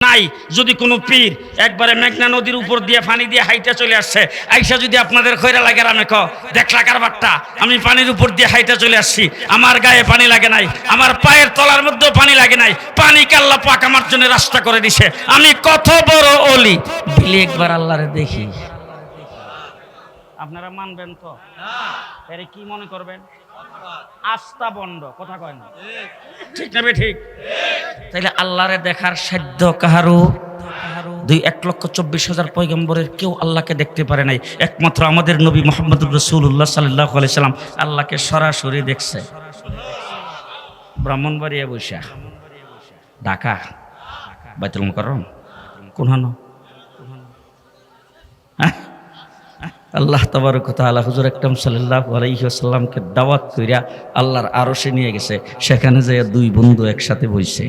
নাই যদি কোনো পীর একবারে মেঘনা নদীর উপর দিয়ে পানি দিয়ে হাইটা চলে আসছে, আইসা যদি আপনাদের খৈরা লাগে আমি দেখলা কারবারটা, আমি পানির উপর দিয়ে হাইটা চলে আসছি, আমার গায়ে পানি লাগে নাই, আমার পায়ের তলার মধ্যেও পানি লাগে নাই, পানিকে আল্লাহ পাক আমার জন্য রাস্তা করে দিছে, আমি কত বড় ওলি বলি একবার আল্লাহরে দেখি। আপনারা মানবেন তো? এর কি মনে করবেন? আস্থা বন্ধ, কথা কয় না, ঠিক না? ঠিক। তাইলে আল্লাহরে দেখার সাধ্য কাহারও 2,24,000 পয়গম্বরের কেউ আল্লাহকে দেখতে পারে নাই, একমাত্র আমাদের নবী মুহাম্মদুর রাসূলুল্লাহ সাল্লাল্লাহু আলাইহি সাল্লাম আল্লাহকে সরাসরি দেখছে। ব্রাহ্মণবাড়িয়া বৈশা, ঢাকা, বাইতুল মুকাররম, কোন হানো? আল্লাহ তাবারক ওয়া তাআলা হুজুর আকরাম সাল্লাল্লাহু আলাইহি ওয়াসাল্লামকে দাওয়াত কইরা আল্লাহর আরশে নিয়ে গেছে, সেখানে যায় দুই বন্ধু একসাথে বইছে।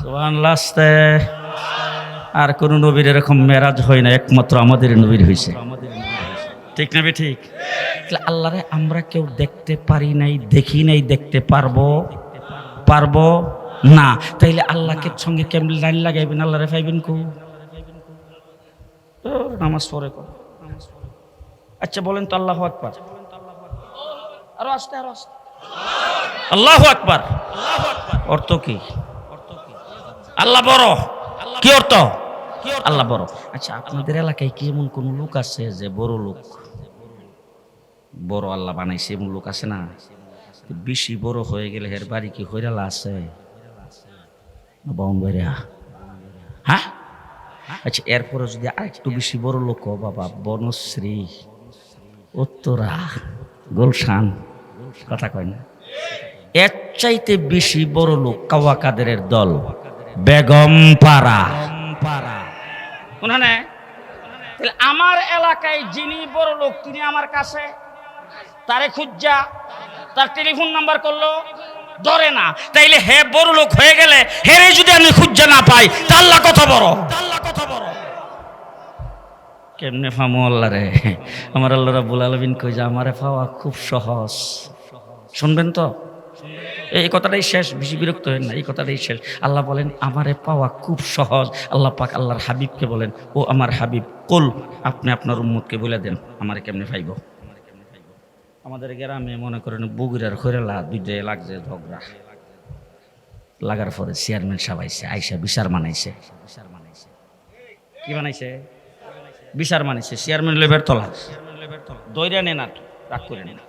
সুবহানাল্লাহ। আর কোন নবীর এরকম মেরাজ হয় না, একমাত্র আমাদের নবীর হইছে, ঠিক না? ঠিক। আল্লাহরে আমরা কেউ দেখতে পারি নাই, দেখি নাই, দেখতে পারবো না। তাইলে আল্লাহকে সঙ্গে কেমন লাইন লাগাইবেন? আল্লাহরে পাইবেন কো? নামাজ পড়ে কো। আচ্ছা বলেন তো আল্লাহু আকবার, আরো আস্তে, আরো আস্তে, আল্লাহু আকবার। অর্থ কি? আল্লাহ বড়। কি অর্থ? আল্লাহ বড়। আচ্ছা আপনাদের এলাকায় কি এমন কোন লোক আছে যে বড় লোক, বড় আল্লাহ বানাইছে এমন লোক আছে না? বেশি বড় হয়ে গেলে এর বাড়ি কি হইরালা আছে? বাউনবাড়িয়া, হ্যাঁ? আচ্ছা এরপরে যদি আরেকটু বেশি বড় লোক, বাবা বনশ্রী, উত্তরা, গুলশান, কথা কয় না? এর চাইতে বেশি বড় লোক কাওয়া কাদেরের দল, বেগম পাড়া। আমার এলাকায় যিনি বড় লোক তিনি আমার কাছে, তারে খুঁজা তার টেলিফোন নাম্বার করলো, ধরে না, তাইলে হে বড় লোক হয়ে গেলে হেরে যদি আমি খুঁজা না পাই তা আল্লাহ কত বড়? কেমনে ফামু আল্লাহ রে? আমার আল্লাহ রাব্বুল আলামিন কই যে আমারে পাওয়া খুব সহজ। শুনবেন তো? এই কথাটাই শেষ, বেশি বিরক্ত হবেন না, এই কথাটাই শেষ। আল্লাহ বলেন আমারে পাওয়া খুব সহজ। আল্লাহ পাক আল্লাহর হাবিবকে বলেন, ও আমার হাবিব, কুল, আপনি আপনার উম্মতকে বলে দেন আমারে কেমনে পাইব। আমাদের গ্রামে মনে করেন বগুড়ার খৈরালা দুইটাই লাগছে ঝগড়া, লাগার পরে চেয়ারম্যান সাহেব আইসা বিচার মানাইছে। কি বানাইছে? বিচার মানিছে। চেয়ারম্যান লেবের তলা দইরা নেন, আর রাগ করে নেন।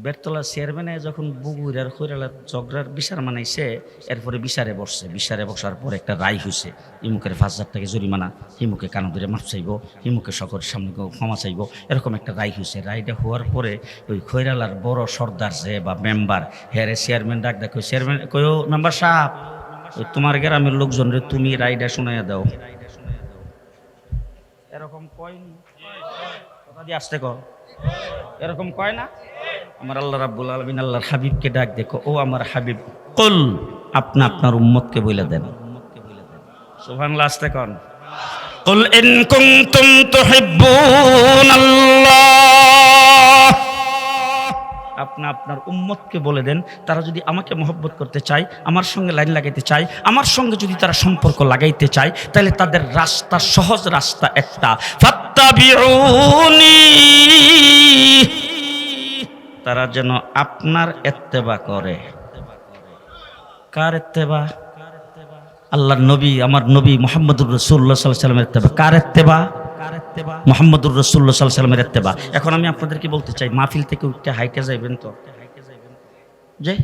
বেরতলা চেয়ারম্যানে যখন বগুড়ার খৈরালার ঝগড়ার বিচার মানাইছে, এরপরে বিচারে বসছে। বিচারে বসার পর একটা রায় হয়েছে, ইমুকের 5,000 টাকা জরিমানা, হিমুকে কানো ধরে মাপ চাইব, হিমুকে সকলের সামনে ক্ষমা চাইব, এরকম একটা রায় হয়েছে। রায়টা হওয়ার পরে ওই খৈরালার বড় সর্দার যে বা মেম্বার, হ্যাঁ চেয়ারম্যান ডাক দেখো, চেয়ারম্যান কয়ো মেম্বার সাহেব, ওই তোমার গ্রামের লোকজনরে তুমি রায়টা শোনাইয়া দাও। এরকম কয় কথা দিয়ে আসতে কর, এরকম কয় না? আমার আল্লাহ রাব্বুল আলামিন আল্লাহর হাবিবকে ডাক দেখো, ও আমার হাবিব, কুল, আপনি আপনার উম্মতকে বলে দেন। সুবহানাল্লাহ, আসতে কোন, কুল ইন কুনতুম তুহিব্বুনাল্লাহ, আপনি আপনার উম্মতকে বলে দেন তারা যদি আমাকে মহব্বত করতে চায়, আমার সঙ্গে লাইন লাগাইতে চায়, আমার সঙ্গে যদি তারা সম্পর্ক লাগাইতে চায়, তাহলে তাদের রাস্তা, সহজ রাস্তা একটা, ফাত্তাবিউনি, তারা যেন আপনার ইত্তেবা করে। কার ইত্তেবা? আল্লাহর নবী, আমার নবী মুহাম্মদুর রাসূলুল্লাহ সাল্লাল্লাহু আলাইহি ওয়াসাল্লামের ইত্তেবা। কার ইত্তেবা? মুহাম্মদুর রাসূলুল্লাহ সাল্লাল্লাহু আলাইহি ওয়াসাল্লামের ইত্তেবা। এখন আমি আপনাদেরকে বলতে চাই, মাহফিল থেকে উঠতে হাইটে যাইবেন তো, যে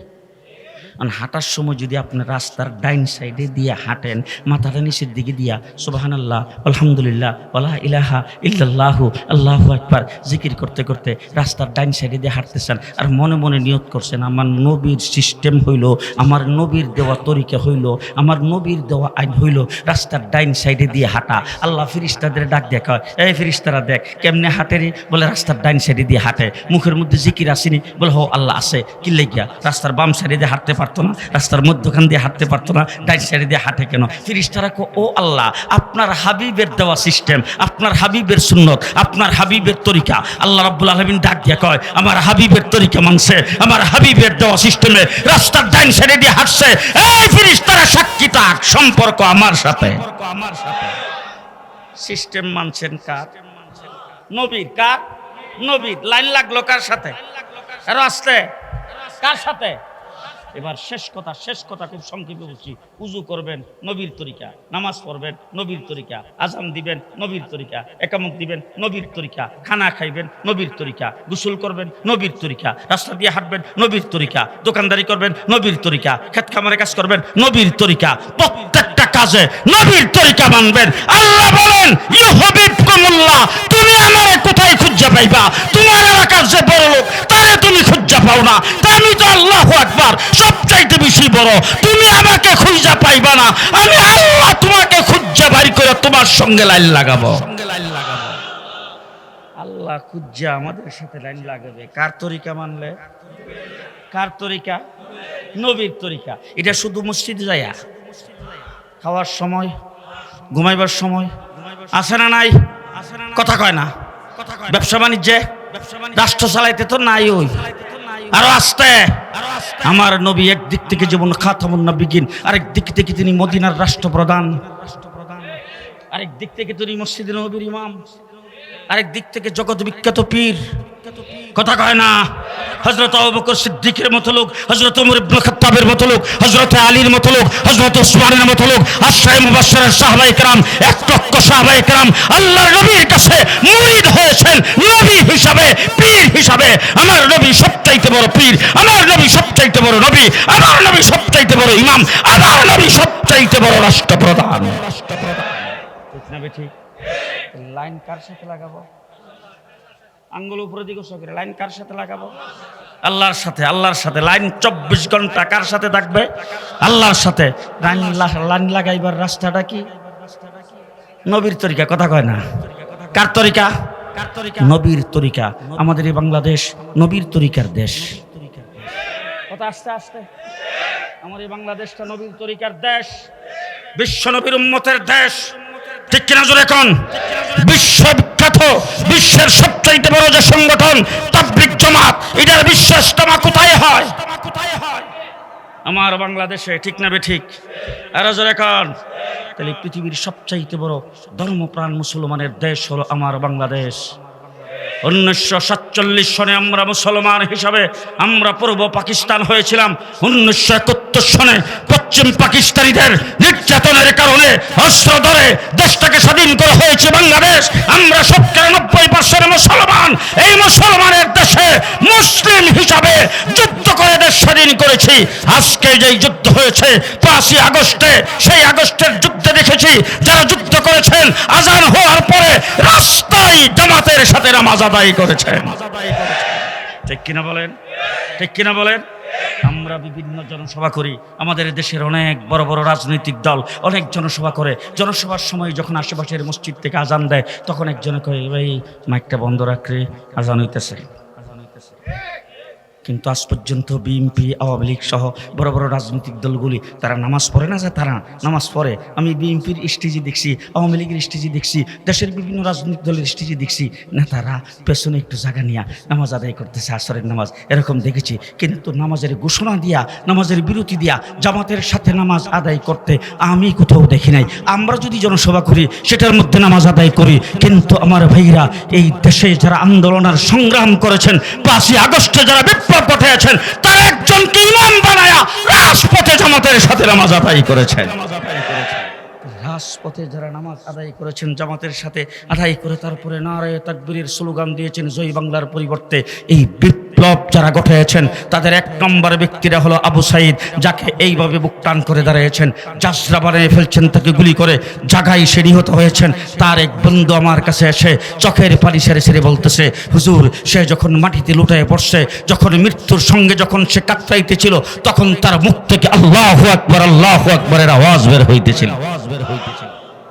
হাঁটার সময় যদি আপনি রাস্তার ডাইন সাইডে দিয়ে হাঁটেন, মাথাটা নিচের দিকে দিয়া সুবহানাল্লাহ, আলহামদুলিল্লাহ, ওয়ালা ইলাহা ইল্লাল্লাহু, আল্লাহু আকবার জিকির করতে করতে রাস্তার ডাইন সাইডে দিয়ে হাঁটতেছেন, আর মনে মনে নিয়ত করছেন আমার নবীর সিস্টেম হইল, আমার নবীর দেওয়া তরিকা হইল, আমার নবীর দেওয়া আইন হইল রাস্তার ডাইন সাইডে দিয়ে হাঁটা। আল্লাহ ফেরেশতাদের ডাক দেখা, এই ফেরেশতারা দেখ কেমনে হাঁটে রে? বলে রাস্তার ডাইন সাইডে দিয়ে হাঁটে। মুখের মধ্যে জিকির আসেনি? বলে হো আল্লাহ আছে। কি লাগিয়া? রাস্তার বাম সাইডে দিয়ে হাঁটতে পারে পারতো না, রাস্তার মধ্যখান দিয়ে হাঁটতে পারতো না, ডাইন সাইডে দিয়ে হাঁটে কেন? ফেরেশতারা কয়, ও আল্লাহ, আপনার হাবিবের দেওয়া সিস্টেম, আপনার হাবিবের সুন্নত, আপনার হাবিবের তরিকা। আল্লাহ রাব্বুল আলামিন ডাক দিয়ে কয়, আমার হাবিবের তরিকা মানছে, আমার হাবিবের দেওয়া সিস্টেমে রাস্তার ডাইন সাইডে দিয়ে হাঁটছে, এই ফেরেশতারা সাক্ষী থাক, সম্পর্ক আমার সাথে। সিস্টেম মানছেন কার? নবীর। কার? নবীর। লাইন লাগলো কার সাথে? আরো আসতে কার সাথে? এবার শেষ কথা খুব সংক্ষেপে বলছি। উজু করবেন নবীর তরিকা, নামাজ পড়বেন নবীর তরিকা, আজান দিবেন নবীর তরিকা, একামত দিবেন নবীর তরিকা, খানা খাইবেন নবীর তরিকা, গোসল করবেন নবীর তরিকা, রাস্তা দিয়ে হাঁটবেন নবীর তরিকা, দোকানদারি করবেন নবীর তরিকা, ক্ষেত খামারে কাজ করবেন নবীর তরিকা, প্রত্যেকটা কাজে নবীর তরিকা মানবেন। আল্লাহ বলেন, ইউহিব্বুকুমুল্লাহ, তুমি আমারে কোথায় খুঁজে পাইবা? তোমার এলাকার যে বড় লোক, তারে তুমি খুঁজে পাও না, তা আমি তো আল্লাহু আকবার সবচাইতে বেশি বড়, তুমি আমাকে খুঁজে পাইবা না, আমি আল্লাহ তোমাকে খুঁজে বাড়ি করে তোমার সঙ্গে লাইন লাগাবো। আল্লাহ খুঁজে আমাদের সাথে লাইন লাগাবে। কার তরিকা মানলে? কার তরিকা? নবীর তরিকা। এটা শুধু মসজিদে যায়া, খাওয়ার সময়, ঘুমাইবার সময় আছে না নাই? কথা কয় না। ব্যবসা বাণিজ্যে, রাষ্ট্র চালাইতে তো নাই। ওই আরো আসতে আমার নবী একদিক থেকে যেমন খাতামুন নবিয়্যিন, আরেক দিক থেকে তিনি মদিনার রাষ্ট্রপ্রধান, আরেক দিক থেকে তিনি মসজিদে নববীর ইমাম, আরেক দিক থেকে জগৎ বিখ্যাত পীর। কথা কয় না। হযরত আবু বকর সিদ্দিকের মতো লোক, হযরত ওমর ইবনে খাত্তাবের মতো লোক, হযরত আলীর মতো লোক, হযরত ওসমানের মতো লোক, আশরায়ে মুবাশশিরের সাহাবায়ে কেরাম, 1 লক্ষ সাহাবায়ে কেরাম আল্লাহর নবীর কাছে মুরিদ হয়েছেন নবী হিসাবে, পীর হিসাবে। আমার নবী সবচাইতে বড় পীর, আমার নবী সবচাইতে বড় নবী, আমার নবী সবচাইতে বড় ইমাম, আমার নবী সবচাইতে বড় রাষ্ট্রপ্রধান। ঠিক না বেঠিক? লাইন কার সাথে লাগাবো? আঙ্গুল উপরে দিকে সরে লাইন কার সাথে লাগাবো? আল্লাহর সাথে। আল্লাহর সাথে লাইন 24 ঘন্টা কার সাথে থাকবে? আল্লাহর সাথে। লাইন লাগাইবার রাস্তাটা কি? নবীর তরিকা। কথা কয় না। কার তরিকা? নবীর তরিকা। আমাদের এই বাংলাদেশ নবীর তরিকার দেশ। কথা আস্তে আস্তে। আমার এই বাংলাদেশটা নবীর তরিকার দেশ, বিশ্ব নবীর উম্মতের দেশ। ঠিক কিনা জোরে কোন? বিশ্ববিখ্যাত, বিশ্বের সবচাইতে বড় যে সংগঠন তাবলীগ জামাত, এটার বিশ্ব ইজতেমা কোথায় হয়? আমার বাংলাদেশে। ঠিক না বেঠিক? আর জোরে কোন? তাহলে পৃথিবীর সবচাইতে বড় ধর্মপ্রাণ মুসলমানের দেশ হলো আমার বাংলাদেশ। 1947 সনে আমরা মুসলমান হিসাবে আমরা পূর্ব পাকিস্তান হয়েছিলাম। 1971 সনে পশ্চিম পাকিস্তানিদের নির্যাতনের কারণে অস্ত্র ধরে দেশটাকে স্বাধীন করা হয়েছে বাংলাদেশ। আমরা 90% মুসলমান। এই মুসলমানের দেশে মুসলিম হিসাবে যুদ্ধ করে দেশ স্বাধীন করেছি। আজকে যেই যুদ্ধ হয়েছে 5ই আগস্টে, সেই আগস্টের যুদ্ধে দেখেছি যারা যুদ্ধ করেছেন আজান হওয়ার পরে রাস্তায় জামাতের সাথে নামাজ আদায় করেছেন। ঠিক কিনা বলেন? ঠিক কিনা বলেন? আমরা বিভিন্ন জনসভা করি, আমাদের দেশের অনেক বড় বড় রাজনৈতিক দল অনেক জনসভা করে। জনসভার সময় যখন আশেপাশের মসজিদ থেকে আজান দেয়, তখন একজনে কয়, ভাই মাইকটা বন্ধ রাখলে আজান হইতেছে। কিন্তু আজ পর্যন্ত বিএনপি, আওয়ামী লীগ সহ বড় বড় রাজনৈতিক দলগুলি তারা নামাজ পড়ে না? যে তারা নামাজ পড়ে। আমি বিএনপির স্টেজে দেখছি, আওয়ামী লীগের স্টেজে দেখছি, দেশের বিভিন্ন রাজনৈতিক দলের স্টেজে দেখছি, না তারা পেছনে একটু জায়গা নিয়ে নামাজ আদায় করতেছে, আসরের নামাজ এরকম দেখেছি। কিন্তু নামাজের ঘোষণা দিয়া, নামাজের বিরতি দিয়া জামাতের সাথে নামাজ আদায় করতে আমি কোথাও দেখি নাই। আমরা যদি জনসভা করি সেটার মধ্যে নামাজ আদায় করি, কিন্তু আমার ভাইরা এই দেশে যারা আন্দোলনের সংগ্রাম করেছেন, 5ই আগস্টে যারা পাঠিয়েছেন, তার একজনকে ইমাম বানায়া রাজপথে জামাতের সাথে নামাজ আদায় করেছেন। রাজপথে যারা নামাজ আদায় করেছেন জামাতের সাথে আদায় করে তারপরে নারায়ে তাকবীরের স্লোগান দিয়েছেন জয় বাংলার পরিবর্তে। এই বিপ্লব যারা ঘটিয়েছেন তাদের 1 নম্বর ব্যক্তিরা হলো আবু সাইদ, যাকে এইভাবে বুক টান করে দাঁড়িয়েছেন, জাসরা বানিয়ে ফেলছেন, তাকে গুলি করে জাগায় সে নিহত হয়েছেন। তার এক বন্ধু আমার কাছে এসে চোখের পানি ছেড়ে ছেড়ে বলতেছে, হুজুর সে যখন মাটিতে লুটায় পড়ছে, যখন মৃত্যুর সঙ্গে যখন সে কাতরাইতেছিল, তখন তার মুখ থেকে আল্লাহু আকবার, আল্লাহু আকবারের আওয়াজ বের হইতেছিল।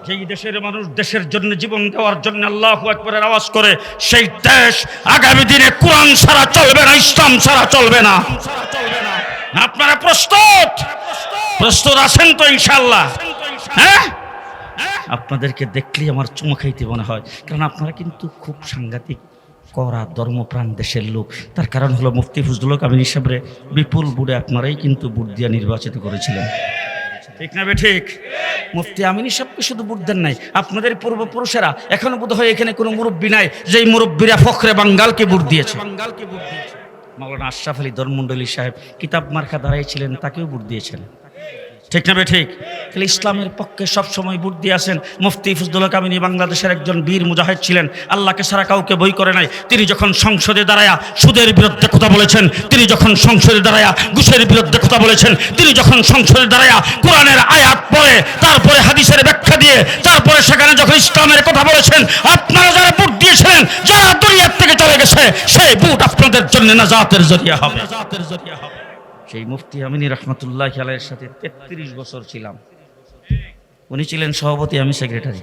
যেই দেশের মানুষ দেশের জন্য জীবন দেওয়ার জন্য আল্লাহু আকবারের আওয়াজ করে, সেই দেশ আগামী দিনে কোরআন ছাড়া চলবে না, ইসলাম ছাড়া চলবে না। আপনারা প্রস্তুত? প্রস্তুত আছেন তো ইনশাআল্লাহ? হ্যাঁ, আপনাদেরকে দেখলেই আমার চুমো খাইতে মনে হয়, কারণ আপনারা কিন্তু খুব সাংঘাতিক কড়া ধর্মপ্রাণ দেশের লোক। তার কারণ হলো মুফতি ফজলুল কামিল সাহেবরে বিপুল বুড়ে আপনারাই কিন্তু ভোট দিয়ে নির্বাচিত করেছিলেন, ঠিক না বে ঠিক? মুফতি আমিনী সাহেবকে শুধু ভোট দেন নাই, আপনাদের পূর্বপুরুষেরা, এখনো বোধ হয় এখানে কোনো মুরব্বী নাই যেই মুরব্বীরা ফখরে বাঙ্গালকে ভোট দিয়েছে। মাওলানা আশরাফ আলী ধর্মমণ্ডলী সাহেব কিতাব মার্কা দাঁড়াইছিলেন, তাকেও ভোট দিয়েছেন, ঠিক না বে ঠিক? তাহলে ইসলামের পক্ষে সবসময় ভোট দিয়ে আসেন। মুফতি ফজলুল কামিনী বাংলাদেশের একজন বীর মুজাহিদ ছিলেন, আল্লাহকে ছাড়া কাউকে বই করে নাই। তিনি যখন সংসদে দাঁড়ায়া সুদের বিরুদ্ধে কথা বলেছেন, তিনি যখন সংসদে দাঁড়ায়া ঘুষের বিরুদ্ধে কথা বলেছেন, তিনি যখন সংসদে দাঁড়ায়া কোরআনের আয়াত পড়ে তারপরে হাদিসের ব্যাখ্যা দিয়ে তারপরে সেখানে যখন ইসলামের কথা বলেছেন, আপনারা যারা ভোট দিয়েছিলেন, যারা দুনিয়ার থেকে চলে গেছে, সেই ভোট আপনাদের জন্য নাজাতের জরিয়া হবে। সেই মুফতি আমিনী রহমতুল্লাহ আলাইহির সাথে 33 বছর ছিলাম। উনি ছিলেন সভাপতি, আমি সেক্রেটারি।